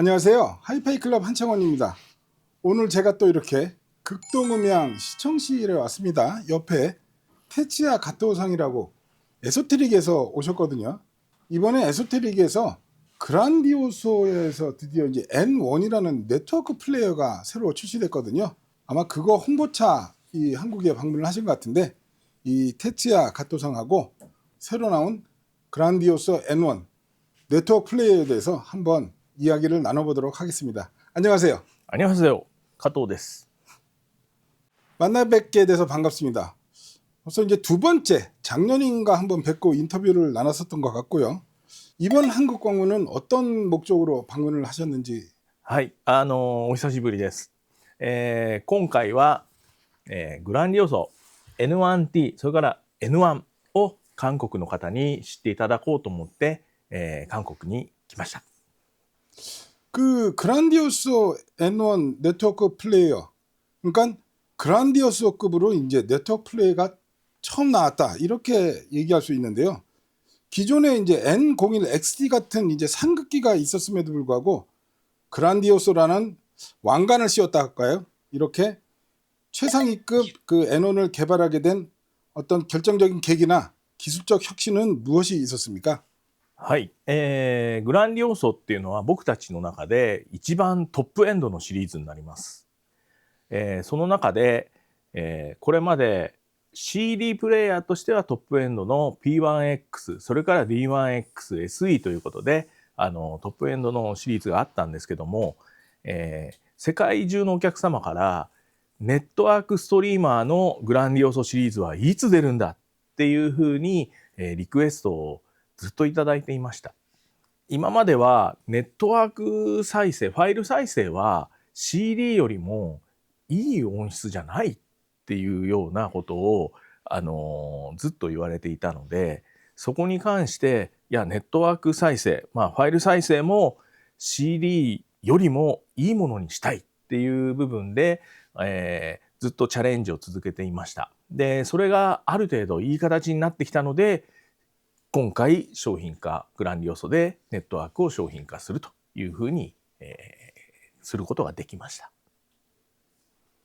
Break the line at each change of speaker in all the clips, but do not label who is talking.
안녕하세요. 하이파이 클럽 한창원입니다. 오늘 제가 또 이렇게 극동음향 시청실에 왔습니다. 옆에 테치야 가토상이라고 에소테릭에서 오셨거든요. 이번에 에소테릭에서 그란디오소에서 드디어 이제 N1이라는 네트워크 플레이어가 새로 출시됐거든요. 아마 그거 홍보차 이 한국에 방문을 하신 것 같은데, 이 테치야 가토상하고 새로 나온 그란디오소 N1 네트워크 플레이어에 대해서 한번 이야기를 나눠보도록 하겠습니다. 안녕하세요.
안녕하세요. 가토です.
만나 뵙게 돼서 반갑습니다. 벌써 이제 두 번째, 작년인가 한번 뵙고 인터뷰를 나눴었던 것 같고요. 이번 한국 방문은 어떤 목적으로 방문을 하셨는지.
はい、お久しぶりです。今回は、グランディオソ N1T それから N1 を韓国の方に知っていただこうと思って、韓国に来ました。
그 그란디오소 N1 네트워크 플레이어, 그러니까 그란디오소급으로 이제 네트워크 플레이가 처음 나왔다, 이렇게 얘기할 수 있는데요. 기존에 이제 N01XT 같은 이제 상급기가 있었음에도 불구하고 그란디오소라는 왕관을 씌웠다 할까요? 이렇게 최상위급 그 N1을 개발하게 된 어떤 결정적인 계기나 기술적 혁신은 무엇이 있었습니까?
はい、グランディオソっていうのは僕たちの中で一番トップエンドのシリーズになります。その中で、これまで CD プレイヤーとしてはトップエンドの P1X それから D1X SE ということでトップエンドのシリーズがあったんですけども、世界中のお客様からネットワークストリーマーのグランディオソシリーズはいつ出るんだっていうふうに、リクエストをずっといただいていました。今まではネットワーク再生、ファイル再生は CD よりもいい音質じゃないっていうようなことを、ずっと言われていたので、そこに関していやネットワーク再生、ファイル再生も CD よりもいいものにしたいっていう部分で、ずっとチャレンジを続けていました。で、それがある程度いい形になってきたので、今回商品化、グランディオソでネットワークを商品化するというふうに、することができました。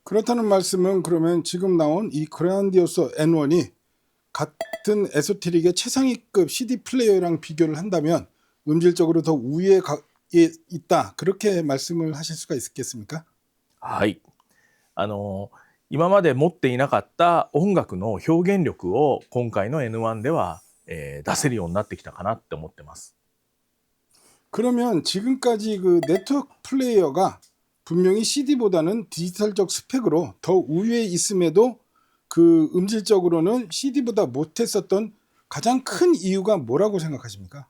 그렇다는 말씀은 그러면 지금 나온 이 그란디오소 N1이 같은 에소테릭의 최상위급 CD 플레이어랑 비교를 한다면 음질적으로 더 우위에 있다, 그렇게 말씀을 하실 수가 있겠습니까?
はい。今まで持っていなかった音楽の表現力を今回の N1 では、出せるようになってきたかなって思ってます。
그러면 지금까지 그 네트워크 플레이어가 분명히 CD보다는 디지털적 스펙으로 더 우위에 있음에도 그 음질적으로는 CD보다 못했었던 가장 큰 이유가 뭐라고 생각하십니까?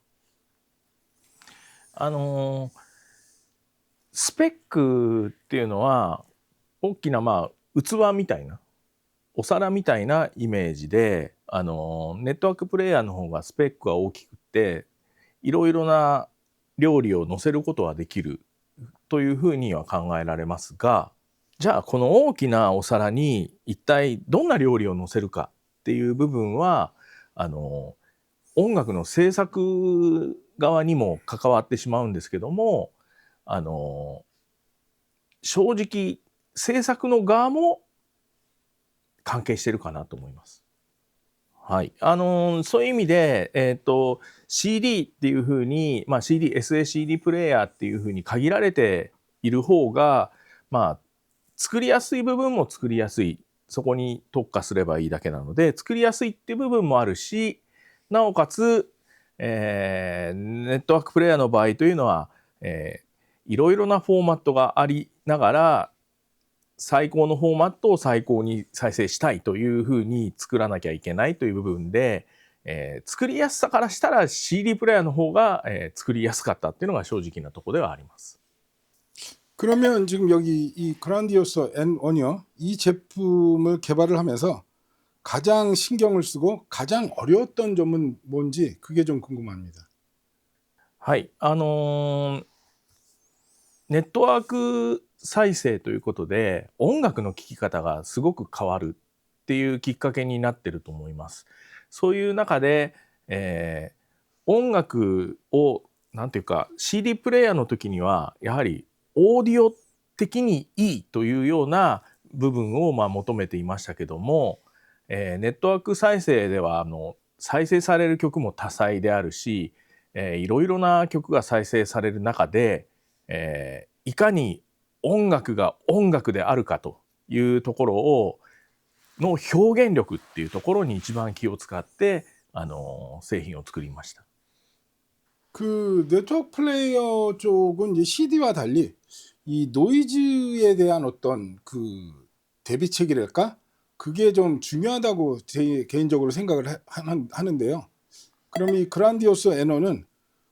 スペックっていうのは大きな器みたいなお皿みたいなイメージで、ネットワークプレイヤーの方がスペックが大きくていろいろな料理を乗せることはできるというふうには考えられますが、じゃあこの大きなお皿に一体どんな料理を乗せるかっていう部分は音楽の制作側にも関わってしまうんですけども、正直制作の側も関係してるかなと思います。はい、そういう意味で、CD っていうふうに、SACD プレイヤーっていうふうに限られている方が、作りやすい部分も作りやすい、そこに特化すればいいだけなので作りやすいっていう部分もあるし、なおかつ、ネットワークプレイヤーの場合というのは、いろいろなフォーマットがありながら最高のフォーマットを最高に再生したいというふうに作らなきゃいけないという部分で、作りやすさからしたら CD プレイヤーの方が、作りやすかったっていうのが正直なところではあります。
그러면 지금 여기 이 그란디오소 N1이요, 이 제품을 개발을 하면서 가장 신경을 쓰고 가장 어려웠던 점은 뭔지 그게 좀 궁금합니다.
はい、ネットワーク再生ということで音楽の聴き方がすごく変わるっていうきっかけになってると思います。そういう中で、音楽をなんていうか CD プレイヤーの時にはやはりオーディオ的にいいというような部分を求めていましたけども、ネットワーク再生では再生される曲も多彩であるし、いろいろな曲が再生される中で、いかに音楽が音楽であるかというところの表現力っていうところに一番気を使って製品を作りました。
그 네트워크 플레이어 쪽은 이제 CD와 달리 이 노이즈에 대한 어떤 그 대비책이랄까? 그게 좀 중요하다고 제 개인적으로 생각을 하는데요. 그럼 이 그란디오스 에너는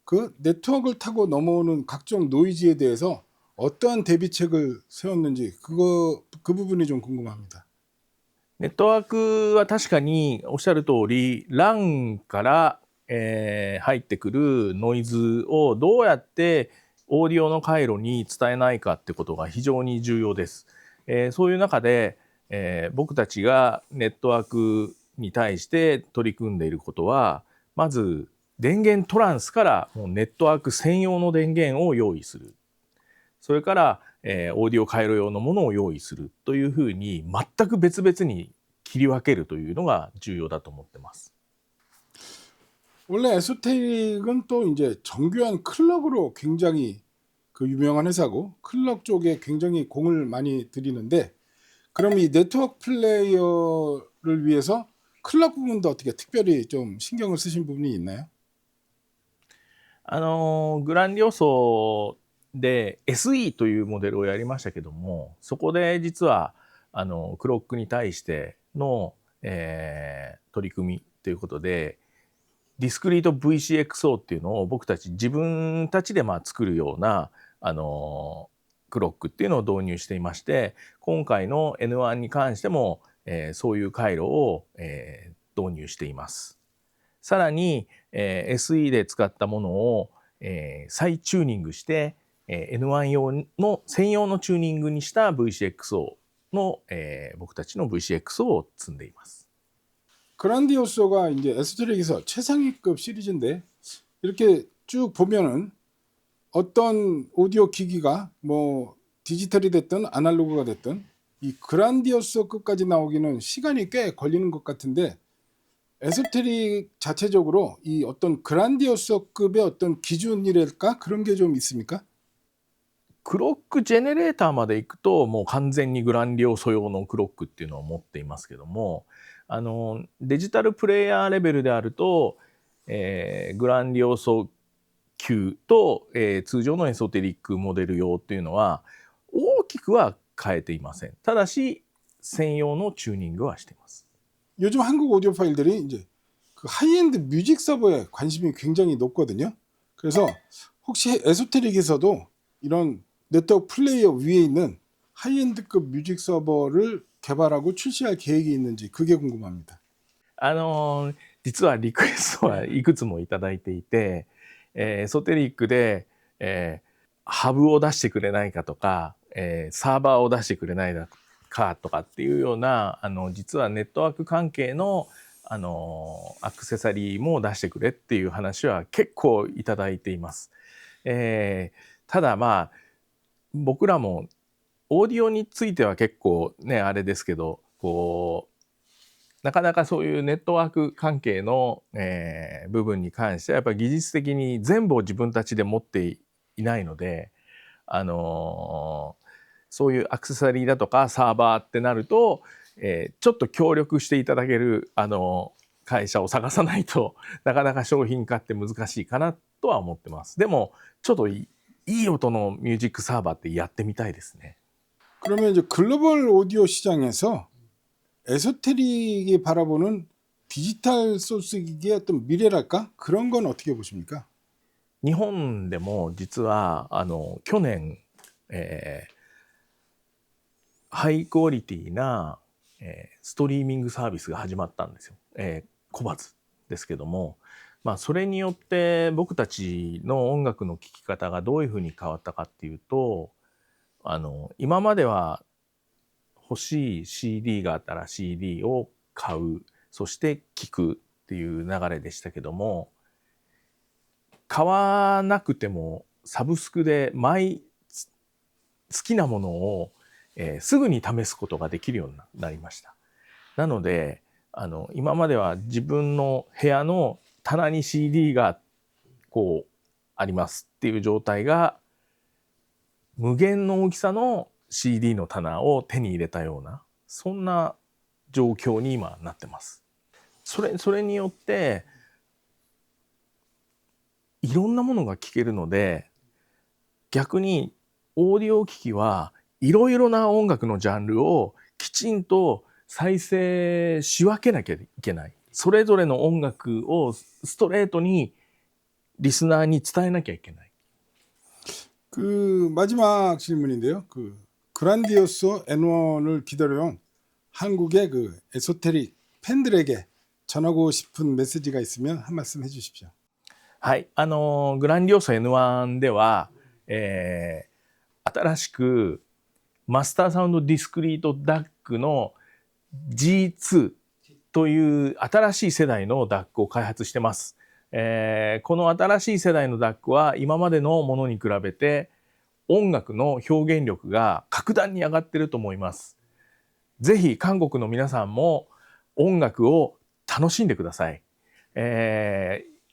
그 네트워크를 타고 넘어오는 각종 노이즈에 대해서 어떠한 대비책을 세웠는지 그 부분이 좀 궁금합니다.
ネットワークは確かにおっしゃる通り LAN から、入ってくるノイズをどうやってオーディオの回路に伝えないかってことが非常に重要です。そういう中で、僕たちがネットワークに対して取り組んでいることは、まず電源トランスからもうネットワーク専用の電源を用意する。それから、オーディオ回路用のものを用意するというふうに全く別々に切り分けるというのが重要だと思ってます。
원래 에소테릭은 또 이제 정교한 클럭으로 굉장히 그 유명한 회사고 클럭 쪽에 굉장히 공을 많이 들이는데 그럼 이 네트워크 플레이어를 위해서 클럭 부분도 어떻게 특별히 좀 신경을 쓰신 부분이 있나요?
グランディオソで SE というモデルをやりましたけども、そこで実はクロックに対しての、取り組みということでディスクリート VCXO っていうのを僕たち自分たちで作るようなクロックっていうのを導入していまして、今回の N1 に関しても、そういう回路を、導入しています。さらに、SE で使ったものを、再チューニングして、N1 用の専用のチューニングにした VCXO の、僕たちの VCXO を積んでいます。
그란디오소가 이제 에소테릭에서 최상위급 시리즈인데 이렇게 쭉 보면은 어떤 오디오 기기가 뭐 디지털이 됐든 아날로그가 됐든 이 그란디오소급까지 나오기는 시간이 꽤 걸리는 것 같은데 에소테릭 자체적으로 이 어떤 그란디오소급의 어떤 기준이랄까 그런 게 좀 있습니까?
クロックジェネレーターまで行くともう完全にグランディオソ用のクロックっていうのを持っていますけども、デジタルプレイヤーレベルであると、グランディオソ級と、通常のエソテリックモデル用っていうのは大きくは変えていません。ただし専用のチューニングはしています。
요즘 한국 오디오 파일들이 이제 그 하이엔드 뮤직 서버에 관심이 굉장히 높거든요. 그래서 혹시 에소테릭에서도 이런 네트워크 플레이어 위에 있는 하이엔드급 뮤직 서버를 개발하고 출시할 계획이 있는지 그게 궁금합니다.
実はリクエストはいくつもいただいていて、エソテリックで、ハブを出してくれないかとか、サーバーを出してくれないかとかっていうような実はネットワーク関係のアクセサリーも出してくれっていう話は結構いただいています。ただ僕らもオーディオについては結構ねあれですけどなかなかそういうネットワーク関係の、部分に関してはやっぱり技術的に全部を自分たちで持っていないので、そういうアクセサリーだとかサーバーってなると、ちょっと協力していただける会社を探さないとなかなか商品化って難しいかなとは思ってます。でもちょっといい音のミュージックサーバーってやってみたいですね。
그러면 이제 글로벌 오디오 시장에서 에소테릭이 바라보는 디지털 소스 기기의 어떤 미래랄까? 그런 건 어떻게 보십니까?
日本でも実は去年、ハイクオリティな、ストリーミングサービスが始まったんですよ。コバズですけども、それによって僕たちの音楽の聴き方がどういうふうに変わったかっていうと、今までは欲しい CD があったら CD を買う、そして聴くっていう流れでしたけども、買わなくてもサブスクで好きなものを、すぐに試すことができるようになりました。なので今までは自分の部屋の棚に CD がこうありますっていう状態が無限の大きさの CD の棚を手に入れたようなそんな状況に今なってます。それによっていろんなものが聴けるので、逆にオーディオ機器はいろいろな音楽のジャンルをきちんと再生し分けなきゃいけない。それぞれの音楽をストレートにリスナーに伝えなきゃいけない。
마지막 질문인데요. 그란디오소 N1을 기다려온 한국의 에소테릭 팬들에게 전하고 싶은 메시지가 있으면 한 말씀 해주십시오.
はい、グランディオーソ N1 では、新しくマスターサウンドディスクリート DAC の G2 という新しい世代の DAC を開発してます。この新しい世代の DAC は今までのものに比べて音楽の表現力が格段に上がっていると思います。ぜひ韓国の皆さんも音楽を楽しんでください。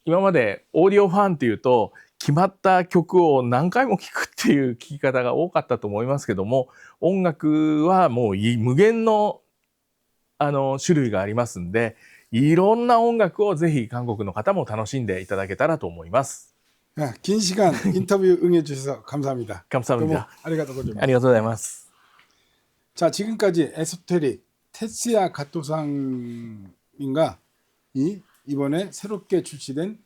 今までオーディオファンっていうと決まった曲を何回も聴くっていう聴き方が多かったと思いますけども、音楽はもう無限の種類がありますんで、いろんな音楽をぜひ韓国の方も楽しんでいただけたらと思います。
긴 시간 인터뷰 응해주셔서 감사합니다.
감사합니다.
아리가또 고자이마스.
ありがとうございます。
자, 지금까지 에소테릭 테츠야 가토상인가 이번에 새롭게 출시된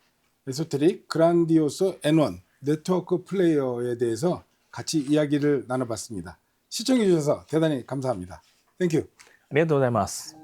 에소테릭 그란디오소 N1 네트워크 플레이어에 대해서 같이 이야기를 나눠봤습니다. 시청해 주셔서 대단히 감사합니다. 땡큐.
ありがとうございます。